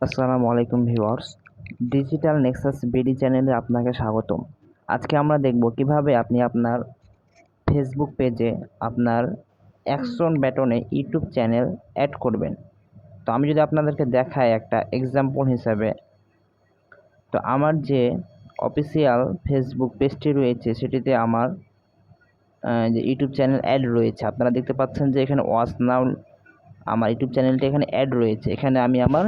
আসসালামু আলাইকুম viewers, digital Nexus BD চ্যানেলে আপনাকে স্বাগতম। আজকে আমরা দেখব কিভাবে আপনি আপনার ফেসবুক পেজে আপনার অ্যাকশন বাটনে ইউটিউব চ্যানেল অ্যাড করবেন। তো আমি যদি আপনাদেরকে দেখাই একটা এক্সাম্পল হিসাবে, তো আমার যে অফিসিয়াল ফেসবুক পেজটি রয়েছে সেটিতে আমার যে ইউটিউব চ্যানেল অ্যাড রয়েছে। আপনারা দেখতে পাচ্ছেন যে এখানে ওয়াচ নাও আমার ইউটিউব চ্যানেলটি এখানে অ্যাড রয়েছে। এখানে আমি আমার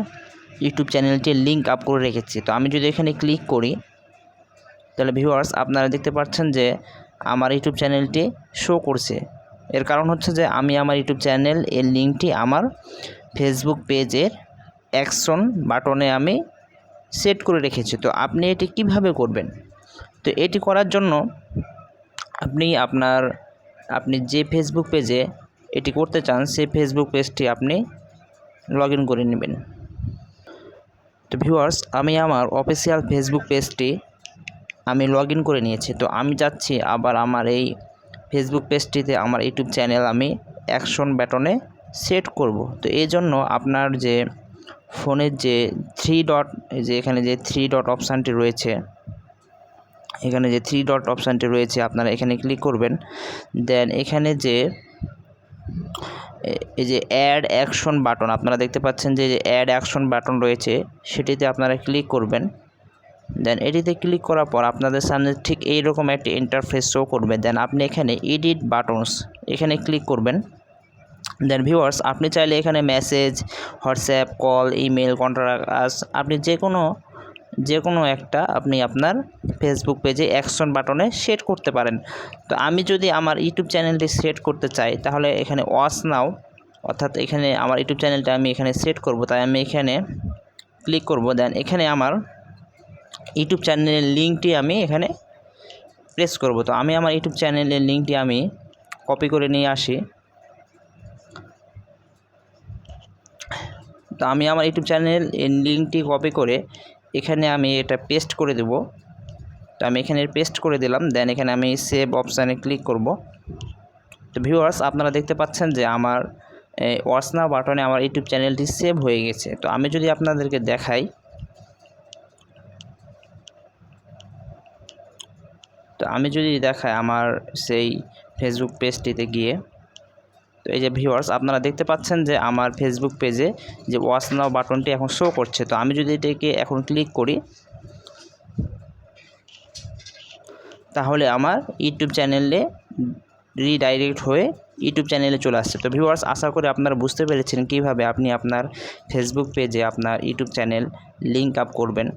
ইউটিউব চ্যানেলটির লিঙ্ক আপ করে রেখেছি। তো আমি যদি এখানে ক্লিক করি তাহলে ভিউয়ার্স আপনারা দেখতে পাচ্ছেন যে আমার ইউটিউব চ্যানেলটি শো করছে। এর কারণ হচ্ছে যে আমি আমার ইউটিউব চ্যানেল এর লিঙ্কটি আমার ফেসবুক পেজের অ্যাকশন বাটনে আমি সেট করে রেখেছি। তো আপনি এটি কিভাবে করবেন? তো এটি করার জন্য আপনি যে ফেসবুক পেজে এটি করতে চান সেই ফেসবুক পেজটি আপনি লগ ইন করে নেবেন। তো ভিউয়ার্স আমি আমার অফিসিয়াল ফেসবুক পেজটি আমি লগ ইন করে নিয়েছি। তো আমি যাচ্ছি আবার আমার এই ফেসবুক পেজটিতে আমার ইউটিউব চ্যানেল আমি অ্যাকশন বাটনে সেট করব। তো এই জন্য আপনার যে ফোনের যে এখানে যে থ্রি ডট অপশানটি রয়েছে, আপনারা এখানে ক্লিক করবেন। দেন এখানে যে এই যে অ্যাড অ্যাকশন বাটন আপনারা দেখতে পাচ্ছেন যে অ্যাড অ্যাকশন বাটন রয়েছে, সেটিতে আপনারা ক্লিক করবেন। দেন এটিতে ক্লিক করার পর আপনাদের সামনে ঠিক এইরকম একটি ইন্টারফেস শো করবে। দেন আপনি এখানে এডিট বাটনস এখানে ক্লিক করবেন। দেন ভিউয়ার্স আপনি চাইলে এখানে message, WhatsApp, call, email, contact আপনি যে কোনো একটা আপনি আপনার ফেসবুক পেজে অ্যাকশন বাটনে সেট করতে পারেন। তো আমি যদি আমার ইউটিউব চ্যানেলটি সেট করতে চাই তাহলে এখানে ওয়াচ নাও, অর্থাৎ এখানে আমার ইউটিউব চ্যানেলটা আমি এখানে সেট করব, তাই আমি এখানে ক্লিক করব। দেন এখানে আমার ইউটিউব চ্যানেলের লিঙ্কটি আমি এখানে প্রেস করব। তো আমি আমার ইউটিউব চ্যানেলের লিঙ্কটি আমি কপি করে নিয়ে আসি। তো আমি আমার ইউটিউব চ্যানেল লিঙ্কটি কপি করে এখানে আমি এটা পেস্ট করে দেব। তো আমি এখানে পেস্ট করে দিলাম। দেন এখানে আমি সেভ অপশানে ক্লিক করব। তো ভিউয়ার্স আপনারা দেখতে পাচ্ছেন যে আমার ওয়াচ নাও বাটনে আমার ইউটিউব চ্যানেলটি সেভ হয়ে গেছে। তো আমি যদি আপনাদেরকে দেখাই, আমার সেই ফেসবুক পেজটিতে গিয়ে, তো এই যে ভিউয়ার্স আপনারা দেখতে পাচ্ছেন যে আমার ফেসবুক পেজে যে ওয়াচ নাও বাটনটি এখন শো করছে। তো আমি যদি এটাকে এখন ক্লিক করি তাহলে আমার ইউটিউব চ্যানেলে রিডাইরেক্ট হয়ে ইউটিউব চ্যানেলে চলে আসছে। তো ভিউয়ার্স আশা করি আপনারা বুঝতে পেরেছেন কিভাবে আপনি আপনার ফেসবুক পেজে আপনার ইউটিউব চ্যানেল লিঙ্ক আপ করবেন।